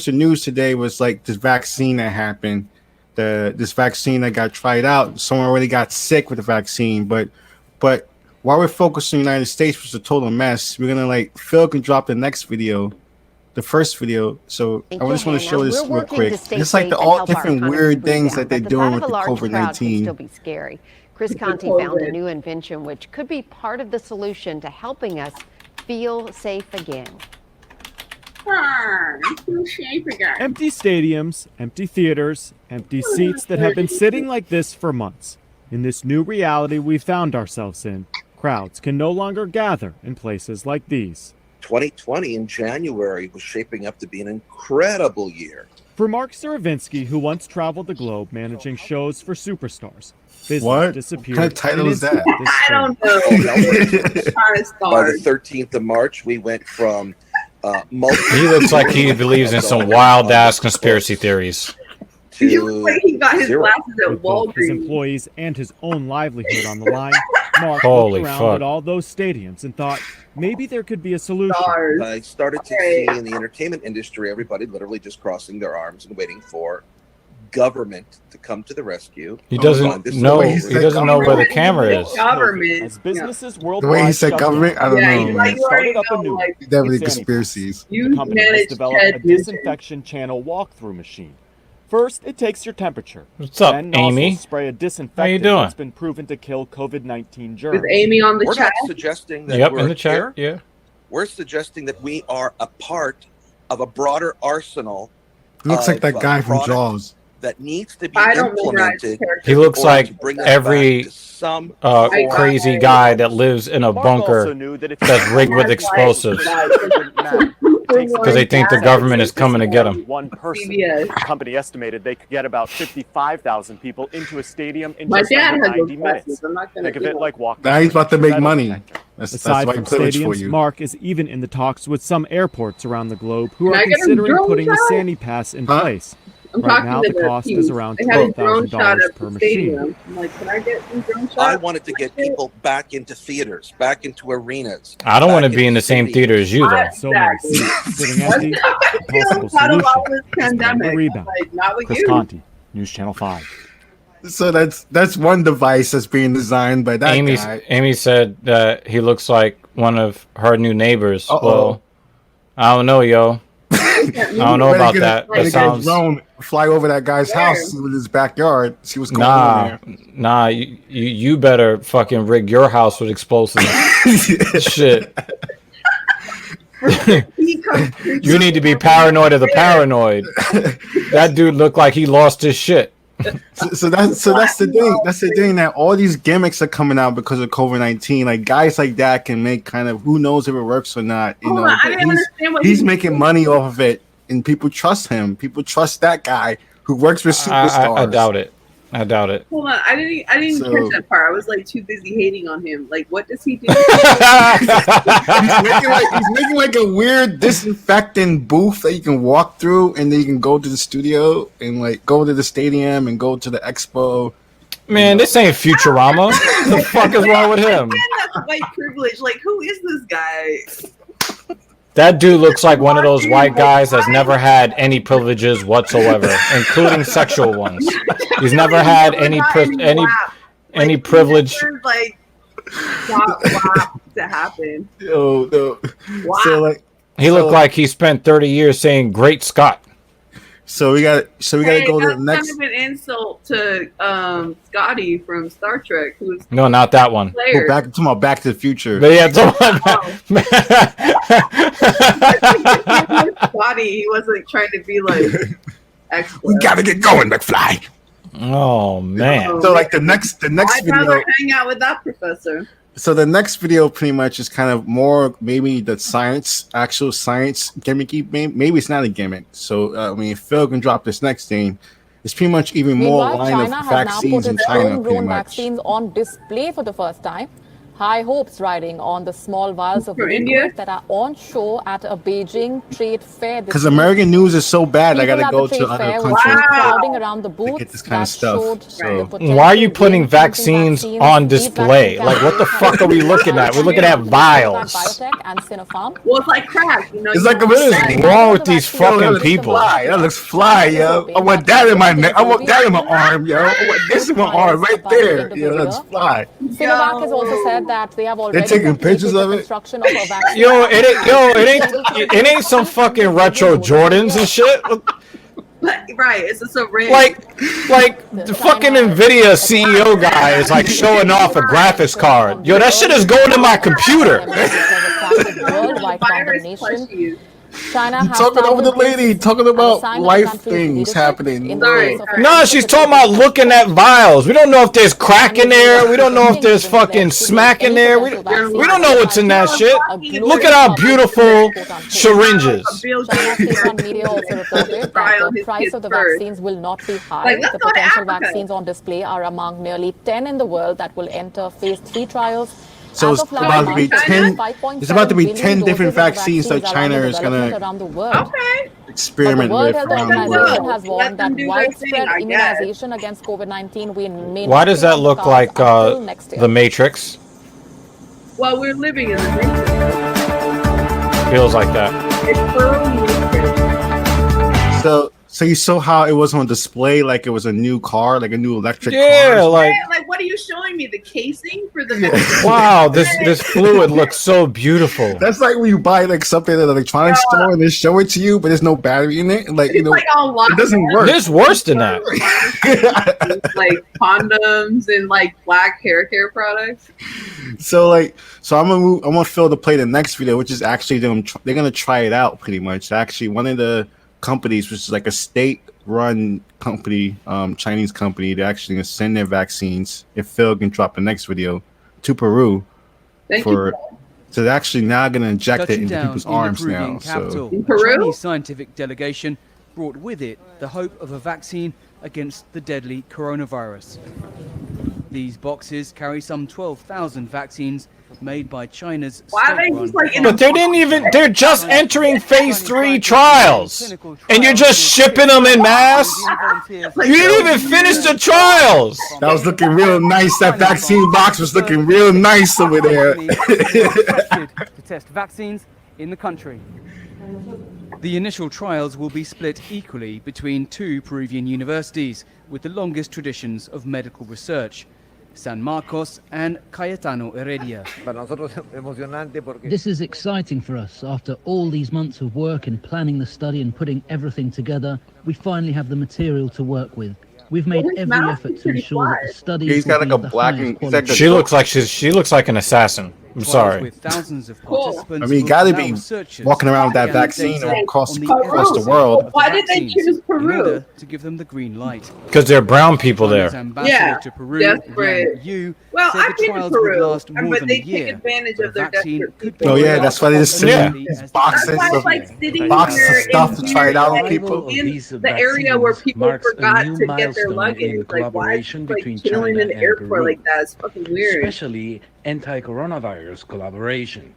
the news today was like this vaccine that happened. This vaccine that got tried out. Someone already got sick with the vaccine, but while we're focused on the United States, which is a total mess, we're gonna like Phil can drop the next video, the first video. So I just want to show this real quick. It's like the all different weird things that they're doing with the COVID-19. Still be scary. Chris Conti found a new invention which could be part of the solution to helping us feel safe again. Empty stadiums, empty theaters, empty seats that have been sitting like this for months. In this new reality we found ourselves in, crowds can no longer gather in places like these. 2020 in January was shaping up to be an incredible year. For Mark Saravinsky, who once traveled the globe managing shows for superstars, business What disappeared. kind of title is that? I don't know. By the 13th of March, we went from he looks like he believes in some wild ass conspiracy theories. He looks like he got his glasses at With both his Walgreens. employees and his own livelihood on the line, Mark Holy looked around fuck. at all those stadiums and thought maybe there could be a solution. Stars. I started to see in the entertainment industry everybody literally just crossing their arms and waiting for government to come to the rescue. He doesn't know. He doesn't know where the camera is. Government. As businesses The worldwide way he said government, I don't Yeah, know. he's like, Man. you already started up a know, new like, Definitely Insanity. conspiracies. you The company has managed developed a Ted Nugent. disinfection channel walkthrough machine. First, it takes your temperature. What's up, Then nozzles Amy? spray a How you disinfectant doing? that's been proven to kill COVID-19 germs. With Amy on the We're chat. not suggesting that Yep, we're in the chat. here. Yeah. We're suggesting that we are a part of a broader arsenal Looks like that guy from product Jaws. that needs to be I don't memorize implemented. characters. He looks or like to bring us every back to some crazy form. guy that lives in a Mark also bunker knew that if that's rigged with explosives because they think the government is coming to get them. One person. CBS. The company estimated they could get about 55,000 people into a stadium in My just dad under has those 90 glasses. minutes. I'm not gonna Think of it like walking. Now he's through about to a make metal money. detector. That's Aside white from privilege for stadiums, you. Mark is even in the talks with some airports around the globe who Can are I get a considering drone putting the shot? Sandy Pass in Huh? place. I'm Right talking now, to the cost team. is around They had a drone shot $12,000 at per the machine. stadium. I'm like, can I get some drone shots? I wanted to get people back into theaters, back into arenas. I don't want to back be in into the same cities. theater as you, though. So many Exactly. seats sitting empty. That's how I feel Possible about solution all this is the pandemic. rebound. Like, not with Chris you. Conti, News Channel 5. So that's one device that's being designed by that guy. Amy said that he looks like one of her new neighbors. Uh-oh. Well, I don't know, yo. I don't know about that. That sounds. Drone fly over that guy's Where? house, see with his backyard, see what's going on Nah. You better fucking rig your house with explosives. there. Shit. He comes through You need to be paranoid of the paranoid. That dude looked like he lost his shit. So that's the thing. That's the thing that all these gimmicks are coming out because of COVID-19. Like guys like that can make kind of who knows if it works or not. You know, I but didn't understand what he's he- making money off of it, and people trust him. People trust that guy who works with superstars. I doubt it. I doubt it. Hold on, I didn't So- catch that part. I was like too busy hating on him. Like, what does he do? He's making like a weird disinfecting booth that you can walk through, and then you can go to the studio and like go to the stadium and go to the expo. Man, this ain't Futurama. What the fuck is wrong with him? Man, that's white privilege. Like, who is this guy? That dude looks like one of those white guys that's never had any privileges whatsoever, including sexual ones. He's never had any privilege. Like, wow, to happen. No. Wow. So like, He looked like he spent 30 years saying "Great Scott." so we got to go to the that's next. kind of an insult to Scotty from Star Trek, who's No, not that one. player. Back to the Future. But yeah, Scotty, he wasn't trying to be like expert. We gotta get going, McFly. oh man. So like the next I'd video. rather hang out with that professor. So the next video pretty much is kind of more maybe the actual science gimmicky. Maybe it's not a gimmick. So I mean, if Phil can drop this next thing, it's pretty much even more Meanwhile, line China of has now put vaccines in its China, pretty homegrown much. vaccines on display for the first time. high hopes riding on the small vials of For India? liquid that are on show at a Beijing trade fair. Because American news is so bad, I People gotta at go the to trade other fair were countries crowding around the to booths get this kind of that stuff. showed So the Why are you potential putting game-changing vaccines on These display? vaccine Like, what the campaigns fuck are we looking at? We're looking at vials. Biotech and Sinopharm. Well, it's like crack, you know. it's you like a want what crack. is Wrong with these Yo, fucking that looks people? fly. That looks fly, yo. I want that in my neck. I want that in my arm, yo. I want this in my arm right there. Yo, that's fly. Sinovac has also said that they have already taking completed pictures the of it? construction of a vaccine. It ain't some fucking retro Jordans and shit. Right, it's a syringe. Like the fucking Nvidia CEO guy is like showing off a graphics card. Yo, that shit is going in my computer. Worldwide condemnation. China has Talking over the started lady, this talking as a about sign of the life country's things leadership happening. in the Sorry. face of a No, she's talking about looking at vials. We don't know if there's crack in there. We don't know if there's fucking smack in there. We don't know what's in that shit. Look at our beautiful syringes. Bill China's Gates state-run media also reported that the price of the vaccines will not be high. Like, let's The go to potential Africa. vaccines on display are among nearly 10 in the world that will enter phase 3 trials. So As it's of last about to be month, 10. 5.7 It's about to be billion 10 different doses of vaccines that vaccines are China under is development gonna around the world. Okay. But the experiment World with Health around the Organization world. has Let warned them that do their widespread thing, I guess. immunization against COVID-19 may Why not does be that on the look cards like until next year. the Matrix? Well, we're living in the Matrix. Feels like that. It's Matrix. So you saw how it was on display like it was a new car, like a new electric Yeah, car. like Like, what are you showing me? The casing for the wow, this fluid looks so beautiful. That's like when you buy like something at an electronics store and they show it to you, but there's no battery in it. Like, you It's know, like all locked it doesn't down. work. There's worse than that. Like condoms and like black hair care products. So I'm gonna move. I'm gonna fill to play the next video, which is actually they're gonna try it out pretty much. Actually, one of the companies, which is like a state-run company, Chinese company, they're actually gonna send their vaccines. If Phil can drop the next video to Peru Thank you. so they're actually now gonna inject it Touching into down people's in the arms Peruvian now. capital, In a Peru? Chinese scientific delegation brought with it the hope of a vaccine against the deadly coronavirus. These boxes carry some 12,000 vaccines made by China's Why are they state-run just like in But they're just entering phase 3 trials. And you're just shipping them in mass? You didn't even finish the trials. That was looking real nice. That vaccine box was looking real nice over there. to test vaccines in the country. The initial trials will be split equally between two Peruvian universities with the longest traditions of medical research, San Marcos and Cayetano Heredia. This is exciting for us. After all these months of work in planning the study and putting everything together, we finally have the material to work with. We've made every effort to ensure that the study He's got will like be a of the black highest and he's like quality. She looks like an assassin. I'm sorry. With thousands of Cool. participants I mean, you will gotta allow be researchers walking around with that to gather vaccine data across on the efficacy world. of the Why did they vaccines choose in Peru? order to give them the green light. Because there are brown people China's there. ambassador Yeah, to Peru, desperate. Yang Yu, Well, said I've the been to trials Peru, would last more but than they a year. take advantage but of a their vaccine desperate could people. Oh yeah, that's why they just send Yeah. these boxes That's why of it's like sitting boxes of here stuff in to try it out on like, people. in the area where people forgot to get their luggage. Like, why is it, like chilling in the airport like that? It's fucking weird. Especially anti-coronavirus collaboration.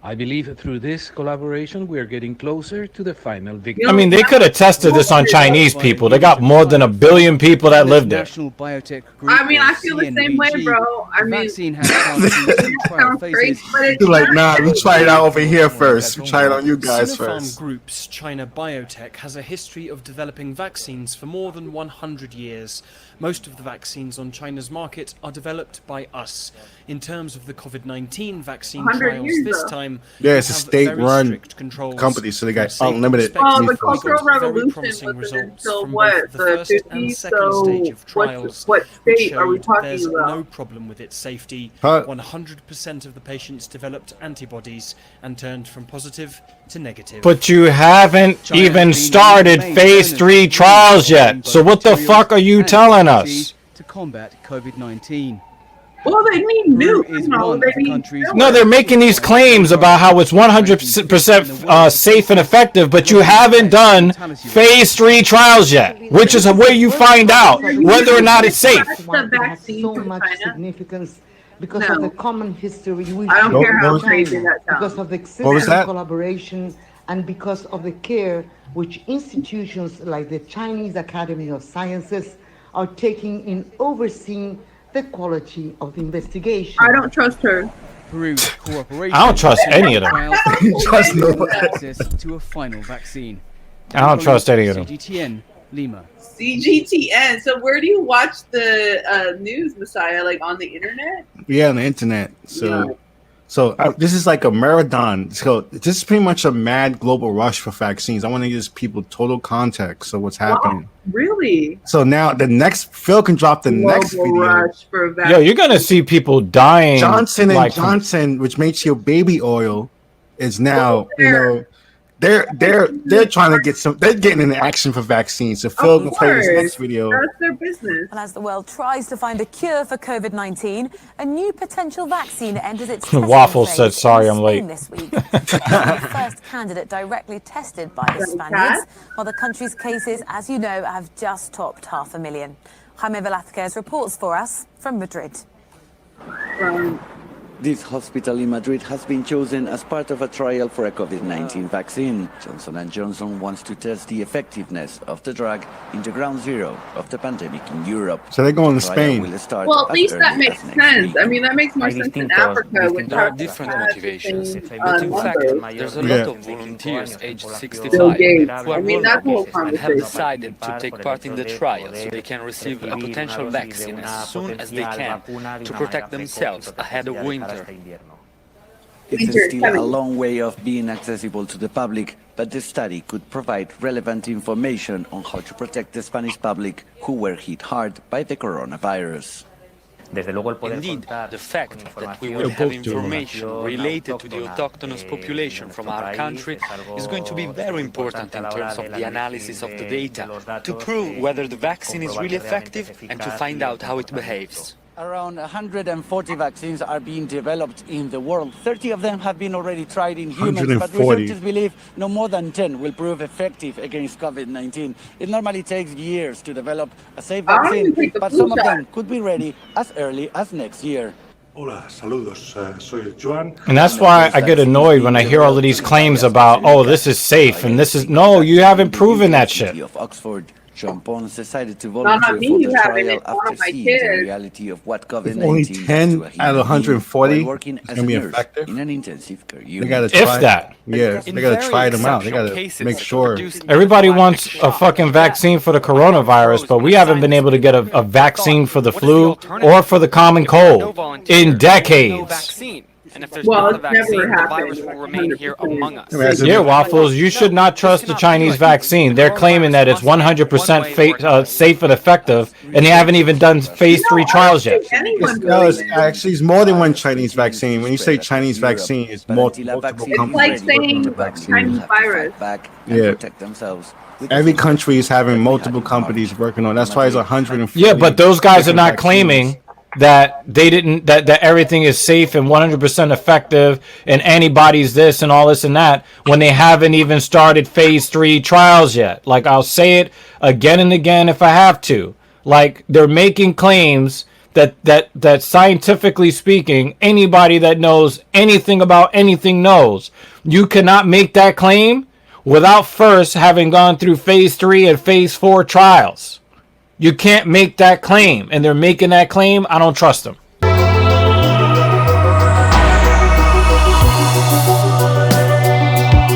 I believe through this collaboration, we are getting closer to the final victory. I mean, they could have tested this on Chinese people. They got more than 1 billion people that live there. National Biotech Group, I mean, or I feel the same way, CNBG, bro. I the mean, vaccine has passed through two trial sounds phases. crazy, but it's He's like, not nah, we try it out over here first. We try it on you guys Sinopharm first. Group's China Biotech has a history of developing vaccines for more than 100 years. Most of the vaccines on China's market are developed by us. In terms of the COVID-19 vaccine 100 trials years, this though. time, Yeah, we it's a have very state-run strict controls company, so they got for safety unlimited perspective. the resources. Cultural Very Revolution promising wasn't results until from what, both the the first and 50s? second So stage of trials, what which state are we showed talking there's about? no problem with its safety. Huh. 100% of the patients developed antibodies and turned from positive to negative. But you haven't even started phase 3 trials yet. So what the fuck are you telling us? To combat COVID-19. Well, they need Peru nukes. is No, one they of the need countries No, they're making these claims about how it's 100% safe and effective, but you haven't done phase 3 trials yet, which is where you find out whether or not it's safe. the vaccine so from much China. significance because of the common history. I don't care how crazy that sounds. Because of the What was existing that? collaboration and because of the care which institutions like the Chinese Academy of Sciences are taking in overseeing the quality of the investigation. I don't trust her. Peru's cooperation. I don't trust any of them. Trust no access to a final vaccine. I don't trust any of them. CGTN, Lima. CGTN. So where do you watch the news, Messiah? Like on the internet? Yeah, on the internet. This is like a marathon. So this is pretty much a mad global rush for vaccines. I want to give people total context of what's happening. Wow, really? So now the next Phil can drop the next Global video. rush for a vaccine. Yo, you're gonna see people dying. Johnson and like, Johnson, which makes your baby oil, is now they're trying to get some. They're getting into action for vaccines. So Phil can play this next video. That's their business. And as the world tries to find a cure for COVID-19, a new potential vaccine enters its testing Waffles phase said, "Sorry, in I'm late." Spain this week. The first candidate directly tested by the Spaniards, while the country's cases, as you know, have just topped 500,000. Jaime Velázquez reports for us from Madrid. This hospital in Madrid has been chosen as part of a trial for a COVID-19 vaccine. Johnson & Johnson wants to test the effectiveness of the drug in the ground zero of the pandemic in Europe. So they're going to Spain. Well, at least that makes sense. I mean, that makes more sense in Africa. There are different motivations, but in fact, there's a lot of volunteers aged 65 who are vulnerable and have decided to take part in the trial so they can receive a potential vaccine as soon as they can to protect themselves ahead of winter. It's still a long way off being accessible to the public, but the study could provide relevant information on how to protect the Spanish public who were hit hard by the coronavirus. Indeed, the fact that we will have information related to the autochthonous population from our country is going to be very important in terms of the analysis of the data, to prove whether the vaccine is really effective and to find out how it behaves. Around 140 vaccines are being developed in the world. 30 of them have been already tried in humans, but researchers believe no more than 10 will prove effective against COVID-19. It normally takes years to develop a safe vaccine, but some of them could be ready as early as next year. And that's why I get annoyed when I hear all of these claims about, oh, this is safe and this is... No, you haven't proven that shit. Of Oxford, John Pons decided to volunteer for the trial after seeing the reality of what COVID-19 only 10 out of 140 working as can be a nurse effective in an intensive care They unit. gotta try, they gotta try them out. They gotta make sure. Everybody wants a fucking vaccine for the coronavirus, but we haven't been able to get a vaccine for the flu or for the common cold in decades. And if there's not a vaccine, the virus will remain here among us. Yeah, Waffles, you should not trust the Chinese vaccine. They're claiming that it's 100% safe and effective, and they haven't even done phase 3 trials yet. It's more than one Chinese vaccine. When you say Chinese vaccine, it's multiple companies. It's like saying Chinese virus. Yeah. Every country is having multiple companies working on. That's why it's 140. Yeah, but those guys are not claiming that they didn't that everything is safe and 100% effective and antibodies this and all this and that when they haven't even started phase 3 trials yet. Like, I'll say it again and again if I have to. Like, they're making claims that scientifically speaking, anybody that knows anything about anything knows. You cannot make that claim without first having gone through phase 3 and phase 4 trials. You can't make that claim, and they're making that claim. I don't trust them.